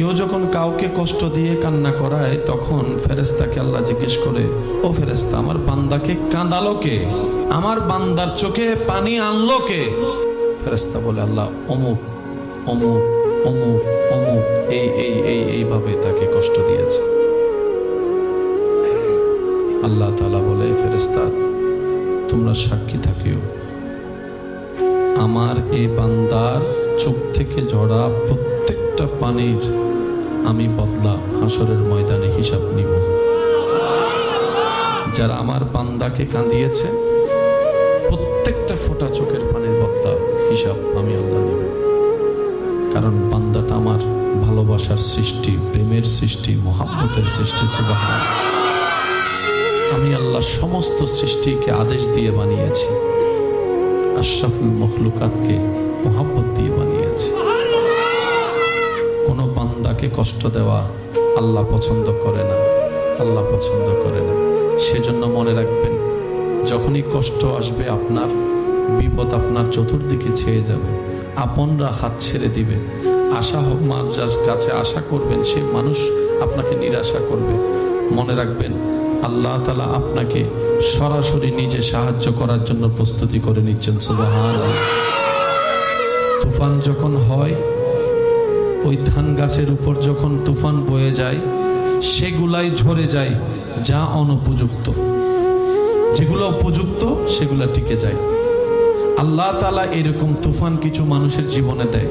কেউ যখন কাউকে কষ্ট দিয়ে কান্না করায় তখন ফেরেশতাকে আল্লাহ জিজ্ঞেস করে, ও ফেরেশতা, আমার বান্দাকে কাঁদালো কে? আমার বান্দার চোখে পানি আনলো কে? ফেরেশতা বলে, আল্লাহ অমুক অমুক অমুক অমুক এইভাবে তাকে কষ্ট দিয়েছে। আল্লাহ তাআলা বলে, ফেরেশতা তোমরা সাক্ষী থাকিও, আমার এই বান্দার চোখ থেকে ঝরা প্রত্যেকটা পানির আমি বদলা হাসরের ময়দানে হিসাব নিব। যারা আমার বান্দাকে কাঁদিয়েছে প্রত্যেকটা ফোঁটা চোখের পানির বদলা হিসাব আমি আল্লাহ নিব। কারণ বান্দাটা আমার ভালোবাসার সৃষ্টি, প্রেমের সৃষ্টি, মহাব্বতের সৃষ্টি। সুবহানাল্লাহ। আমি আল্লাহ সমস্ত সৃষ্টিকে আদেশ দিয়ে বানিয়েছি, আশরাফুল মখলুকাতকে মহাব্বত দিয়ে বানিয়েছি। কোনো বান্দাকে কষ্ট দেওয়া আল্লাহ পছন্দ করে না, আল্লাহ পছন্দ করে না। সেজন্য মনে রাখবেন, যখনই কষ্ট আসবে, আপনার বিপদ আপনার চতুর্দিকে ছেয়ে যাবে, আপনরা হাত ছেড়ে দিবে, আশা হোক যার কাছে আশা করবেন সে মানুষ আপনাকে নিরাশা করবে, মনে রাখবেন আল্লাহ তাআলা আপনাকে সরাসরি নিজে সাহায্য করার জন্য প্রস্তুতি করে নিচ্ছেন। সুবহানাল্লাহ। তুফান যখন হয়, ওই ধান গাছের উপর যখন তুফান বয়ে যায়, সেগুলাই ঝরে যায় যা অনুপযুক্ত, যেগুলো উপযুক্ত সেগুলো টিকে যায়। আল্লাহ তাআলা এরকম তুফান কিছু মানুষের জীবনে দেয়।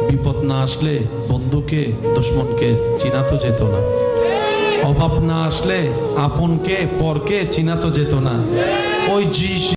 বিপদ না আসলে বন্ধুকে দুশমনকে চিনা তো যেত না, অভাব না আসলে আপনকে পরকে চিনা তো যেত না। ওই